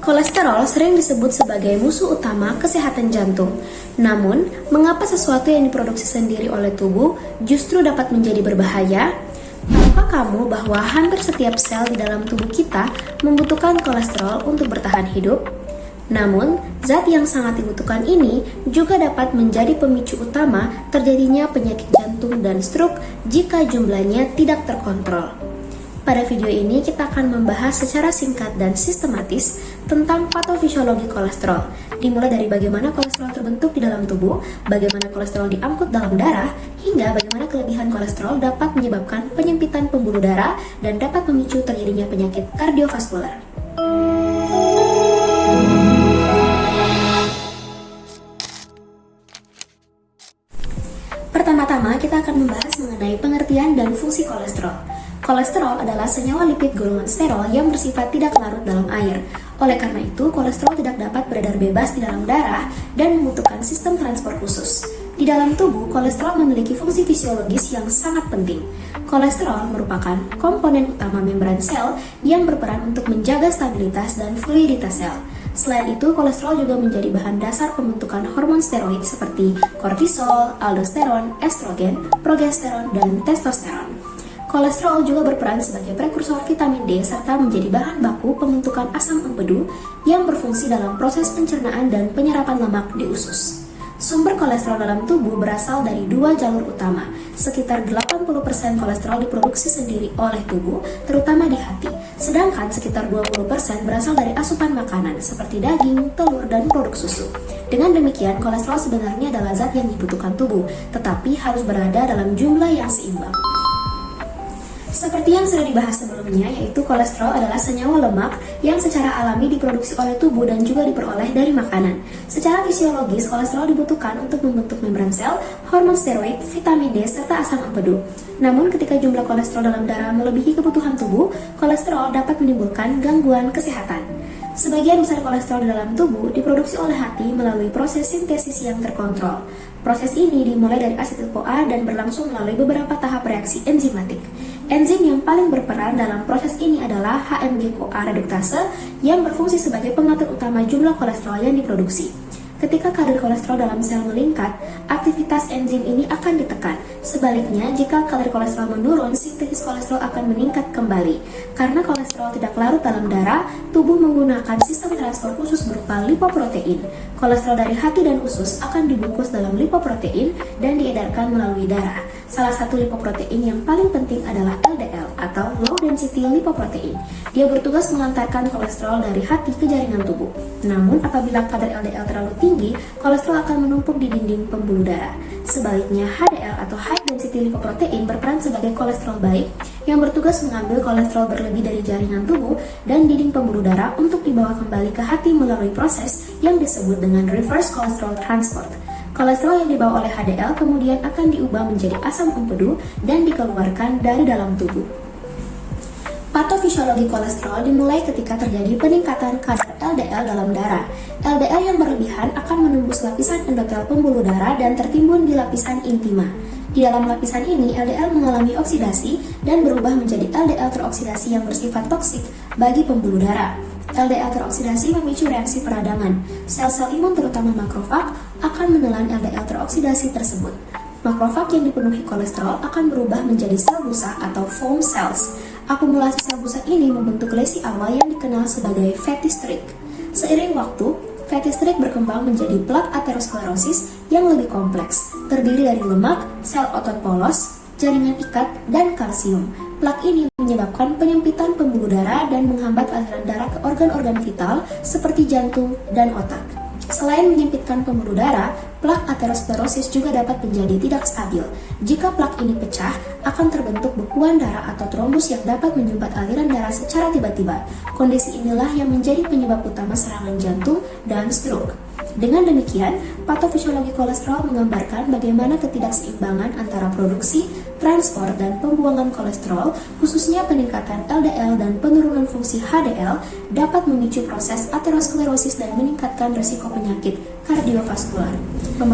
Kolesterol sering disebut sebagai musuh utama kesehatan jantung. Namun, mengapa sesuatu yang diproduksi sendiri oleh tubuh justru dapat menjadi berbahaya? Tahukah kamu bahwa hampir setiap sel di dalam tubuh kita membutuhkan kolesterol untuk bertahan hidup? Namun, zat yang sangat dibutuhkan ini juga dapat menjadi pemicu utama terjadinya penyakit jantung dan stroke jika jumlahnya tidak terkontrol. Pada video ini kita akan membahas secara singkat dan sistematis tentang patofisiologi kolesterol, dimulai dari bagaimana kolesterol terbentuk di dalam tubuh, bagaimana kolesterol diangkut dalam darah, hingga bagaimana kelebihan kolesterol dapat menyebabkan penyempitan pembuluh darah dan dapat memicu terjadinya penyakit kardiovaskular. Pertama-tama kita akan membahas mengenai pengertian dan fungsi kolesterol. Kolesterol adalah senyawa lipid golongan sterol yang bersifat tidak larut dalam air. Oleh karena itu, kolesterol tidak dapat beredar bebas di dalam darah dan membutuhkan sistem transport khusus. Di dalam tubuh, kolesterol memiliki fungsi fisiologis yang sangat penting. Kolesterol merupakan komponen utama membran sel yang berperan untuk menjaga stabilitas dan fluiditas sel. Selain itu, kolesterol juga menjadi bahan dasar pembentukan hormon steroid seperti kortisol, aldosteron, estrogen, progesteron, dan testosteron. Kolesterol juga berperan sebagai prekursor vitamin D serta menjadi bahan baku pembentukan asam empedu yang berfungsi dalam proses pencernaan dan penyerapan lemak di usus. Sumber kolesterol dalam tubuh berasal dari dua jalur utama. Sekitar 80% kolesterol diproduksi sendiri oleh tubuh, terutama di hati. Sedangkan sekitar 20% berasal dari asupan makanan seperti daging, telur, dan produk susu. Dengan demikian, kolesterol sebenarnya adalah zat yang dibutuhkan tubuh, tetapi harus berada dalam jumlah yang seimbang. Seperti yang sudah dibahas sebelumnya, yaitu kolesterol adalah senyawa lemak yang secara alami diproduksi oleh tubuh dan juga diperoleh dari makanan. Secara fisiologis, kolesterol dibutuhkan untuk membentuk membran sel, hormon steroid, vitamin D, serta asam empedu. Namun, ketika jumlah kolesterol dalam darah melebihi kebutuhan tubuh, kolesterol dapat menimbulkan gangguan kesehatan. Sebagian besar kolesterol di dalam tubuh diproduksi oleh hati melalui proses sintesis yang terkontrol. Proses ini dimulai dari asetil-CoA dan berlangsung melalui beberapa tahap reaksi enzimatik. Enzim yang paling berperan dalam proses ini adalah HMG-CoA reduktase yang berfungsi sebagai pengatur utama jumlah kolesterol yang diproduksi. Ketika kadar kolesterol dalam sel meningkat, aktivitas enzim ini akan ditekan. Sebaliknya, jika kadar kolesterol menurun, sintesis kolesterol akan meningkat kembali. Karena kolesterol tidak larut dalam darah, tubuh menggunakan sistem transport khusus berupa lipoprotein. Kolesterol dari hati dan usus akan dibungkus dalam lipoprotein dan diedarkan melalui darah. Salah satu lipoprotein yang paling penting adalah LDL atau low density lipoprotein. Dia bertugas mengantarkan kolesterol dari hati ke jaringan tubuh. Namun, apabila kadar LDL terlalu tinggi, kolesterol akan menumpuk di dinding pembuluh darah. Sebaliknya, HDL atau high density lipoprotein berperan sebagai kolesterol baik yang bertugas mengambil kolesterol berlebih dari jaringan tubuh dan dinding pembuluh darah untuk dibawa kembali ke hati melalui proses yang disebut dengan reverse cholesterol transport. Kolesterol yang dibawa oleh HDL kemudian akan diubah menjadi asam empedu dan dikeluarkan dari dalam tubuh. Patofisiologi kolesterol dimulai ketika terjadi peningkatan kadar LDL dalam darah. LDL yang berlebihan akan menembus lapisan endotel pembuluh darah dan tertimbun di lapisan intima. Di dalam lapisan ini, LDL mengalami oksidasi dan berubah menjadi LDL teroksidasi yang bersifat toksik bagi pembuluh darah. LDL teroksidasi memicu reaksi peradangan. Sel-sel imun terutama makrofag akan menelan LDL teroksidasi tersebut. Makrofag yang dipenuhi kolesterol akan berubah menjadi sel busa atau foam cells. Akumulasi sel busa ini membentuk lesi awal yang dikenal sebagai fatty streak. Seiring waktu, fatty streak berkembang menjadi plak aterosklerosis yang lebih kompleks, terdiri dari lemak, sel otot polos, jaringan ikat, dan kalsium. Plak ini menyebabkan penyempitan pembuluh darah dan menghambat aliran darah ke organ-organ vital seperti jantung dan otak. Selain menyempitkan pembuluh darah, plak aterosklerosis juga dapat menjadi tidak stabil. Jika plak ini pecah, akan terbentuk bekuan darah atau trombus yang dapat menyumbat aliran darah secara tiba-tiba. Kondisi inilah yang menjadi penyebab utama serangan jantung dan stroke. Dengan demikian, patofisiologi kolesterol menggambarkan bagaimana ketidakseimbangan antara produksi, transport, dan pembuangan kolesterol, khususnya peningkatan LDL dan penurunan fungsi HDL, dapat memicu proses aterosklerosis dan meningkatkan risiko penyakit kardiovaskular.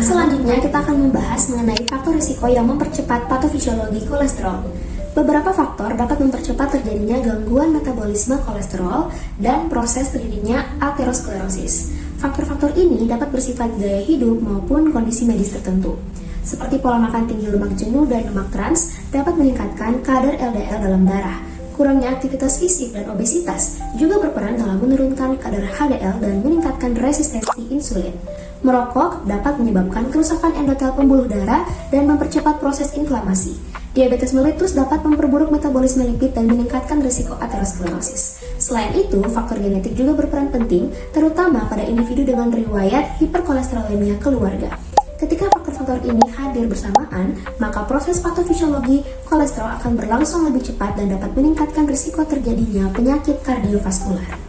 Selanjutnya, kita akan membahas mengenai faktor risiko yang mempercepat patofisiologi kolesterol. Beberapa faktor dapat mempercepat terjadinya gangguan metabolisme kolesterol dan proses terjadinya aterosklerosis. Faktor-faktor ini dapat bersifat gaya hidup maupun kondisi medis tertentu. Seperti pola makan tinggi lemak jenuh dan lemak trans dapat meningkatkan kadar LDL dalam darah. Kurangnya aktivitas fisik dan obesitas juga berperan dalam menurunkan kadar HDL dan meningkatkan resistensi insulin. Merokok dapat menyebabkan kerusakan endotel pembuluh darah dan mempercepat proses inflamasi. Diabetes mellitus dapat memperburuk metabolisme lipid dan meningkatkan risiko aterosklerosis. Selain itu, faktor genetik juga berperan penting, terutama pada individu dengan riwayat hiperkolesterolemia keluarga. Ketika faktor-faktor ini hadir bersamaan, maka proses patofisiologi kolesterol akan berlangsung lebih cepat dan dapat meningkatkan risiko terjadinya penyakit kardiovaskular.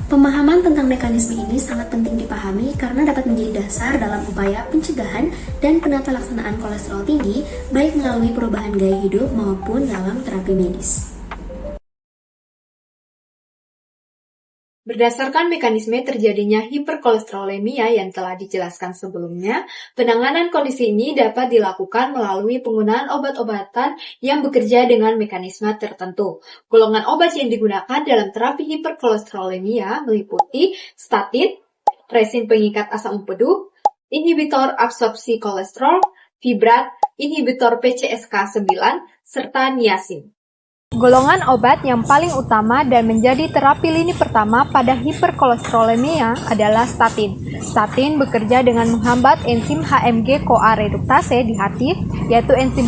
Pemahaman tentang mekanisme ini sangat penting dipahami karena dapat menjadi dasar dalam upaya pencegahan dan penata laksanaan kolesterol tinggi, baik melalui perubahan gaya hidup maupun dalam terapi medis. Berdasarkan mekanisme terjadinya hiperkolesterolemia yang telah dijelaskan sebelumnya, penanganan kondisi ini dapat dilakukan melalui penggunaan obat-obatan yang bekerja dengan mekanisme tertentu. Golongan obat yang digunakan dalam terapi hiperkolesterolemia meliputi statin, resin pengikat asam empedu, inhibitor absorpsi kolesterol, fibrat, inhibitor PCSK9, serta niacin. Golongan obat yang paling utama dan menjadi terapi lini pertama pada hiperkolesterolemia adalah statin. Statin bekerja dengan menghambat enzim HMG-CoA reduktase di hati, yaitu enzim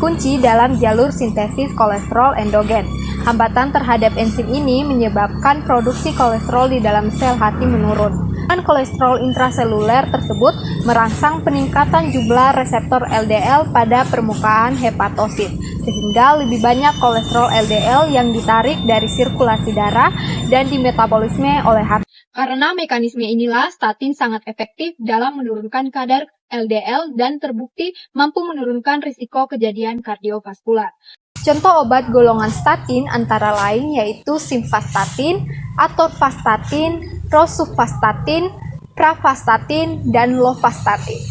kunci dalam jalur sintesis kolesterol endogen. Hambatan terhadap enzim ini menyebabkan produksi kolesterol di dalam sel hati menurun. Kolesterol intraseluler tersebut merangsang peningkatan jumlah reseptor LDL pada permukaan hepatosit, sehingga lebih banyak kolesterol LDL yang ditarik dari sirkulasi darah dan dimetabolisme oleh hati. Karena mekanisme inilah statin sangat efektif dalam menurunkan kadar LDL dan terbukti mampu menurunkan risiko kejadian kardiovaskular. Contoh obat golongan statin antara lain yaitu simvastatin, atorvastatin, rosuvastatin, pravastatin, dan lovastatin.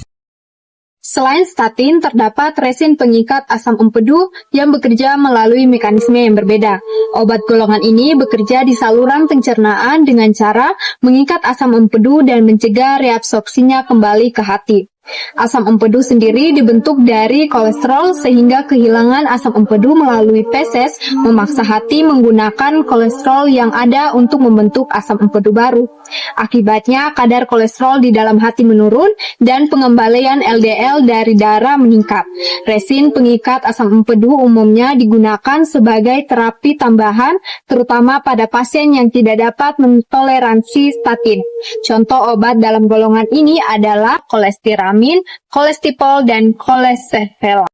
Selain statin, terdapat resin pengikat asam empedu yang bekerja melalui mekanisme yang berbeda. Obat golongan ini bekerja di saluran pencernaan dengan cara mengikat asam empedu dan mencegah reabsorpsinya kembali ke hati. Asam empedu sendiri dibentuk dari kolesterol sehingga kehilangan asam empedu melalui feses memaksa hati menggunakan kolesterol yang ada untuk membentuk asam empedu baru. Akibatnya kadar kolesterol di dalam hati menurun dan pengembalian LDL dari darah meningkat. Resin pengikat asam empedu umumnya digunakan sebagai terapi tambahan terutama pada pasien yang tidak dapat mentoleransi statin. Contoh obat dalam golongan ini adalah kolestiramin, kolestipol, dan kolesevelam.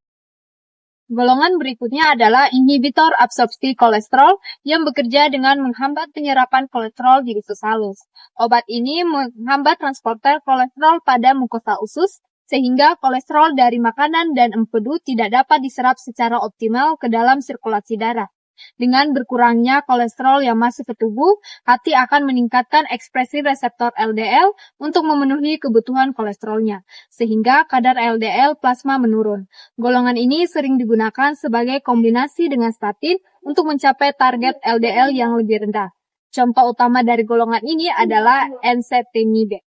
Golongan berikutnya adalah inhibitor absorpsi kolesterol yang bekerja dengan menghambat penyerapan kolesterol di usus halus. Obat ini menghambat transporter kolesterol pada mukosa usus, sehingga kolesterol dari makanan dan empedu tidak dapat diserap secara optimal ke dalam sirkulasi darah. Dengan berkurangnya kolesterol yang masuk ke tubuh, hati akan meningkatkan ekspresi reseptor LDL untuk memenuhi kebutuhan kolesterolnya, sehingga kadar LDL plasma menurun. Golongan ini sering digunakan sebagai kombinasi dengan statin untuk mencapai target LDL yang lebih rendah. Contoh utama dari golongan ini adalah enzalutamide.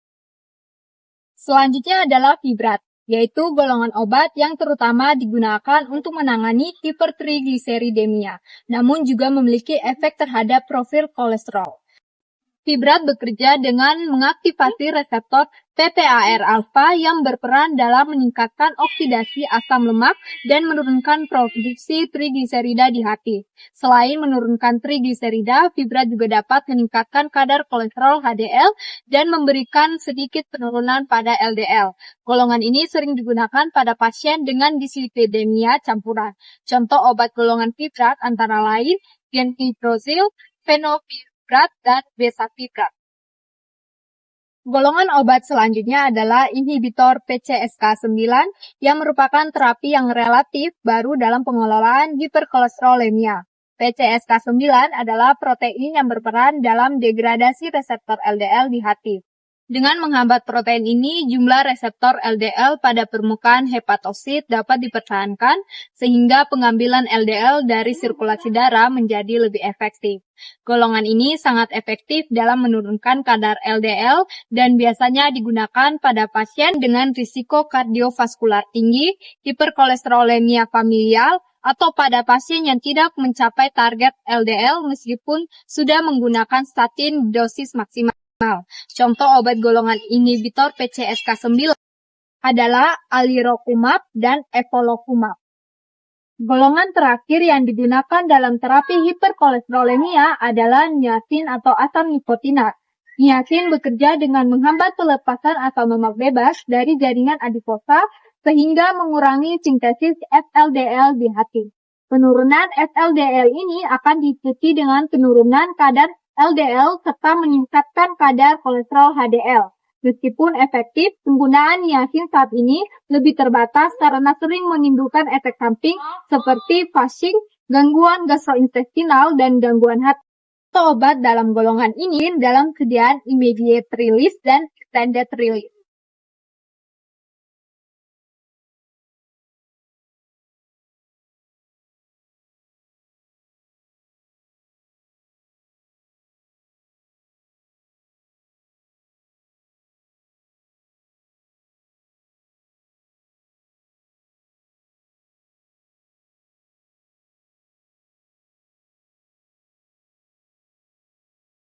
Selanjutnya adalah fibrat, yaitu golongan obat yang terutama digunakan untuk menangani hipertrigliseridemia, namun juga memiliki efek terhadap profil kolesterol. Fibrat bekerja dengan mengaktifasi reseptor PPAR-alfa yang berperan dalam meningkatkan oksidasi asam lemak dan menurunkan produksi trigliserida di hati. Selain menurunkan trigliserida, fibrat juga dapat meningkatkan kadar kolesterol HDL dan memberikan sedikit penurunan pada LDL. Golongan ini sering digunakan pada pasien dengan dislipidemia campuran. Contoh obat golongan fibrat antara lain genfibroxil, fenofibrat, dan bezafibrate. Golongan obat selanjutnya adalah inhibitor PCSK9 yang merupakan terapi yang relatif baru dalam pengelolaan hiperkolesterolemia. PCSK9 adalah protein yang berperan dalam degradasi reseptor LDL di hati. Dengan menghambat protein ini, jumlah reseptor LDL pada permukaan hepatosit dapat dipertahankan sehingga pengambilan LDL dari sirkulasi darah menjadi lebih efektif. Golongan ini sangat efektif dalam menurunkan kadar LDL dan biasanya digunakan pada pasien dengan risiko kardiovaskular tinggi, hiperkolesterolemia familial, atau pada pasien yang tidak mencapai target LDL meskipun sudah menggunakan statin dosis maksimal. Contoh obat golongan inhibitor PCSK9 adalah alirocumab dan evolocumab. Golongan terakhir yang digunakan dalam terapi hiperkolesterolemia adalah niacin atau asam nikotinat. Niacin bekerja dengan menghambat pelepasan asam lemak bebas dari jaringan adiposa sehingga mengurangi sintesis FLDL di hati. Penurunan FLDL ini akan diikuti dengan penurunan kadar LDL serta meningkatkan kadar kolesterol HDL. Meskipun efektif, penggunaan niacin saat ini lebih terbatas karena sering menimbulkan efek samping seperti Cushing, gangguan gastrointestinal, dan gangguan hati. Obat dalam golongan ini dalam sediaan immediate release dan extended release.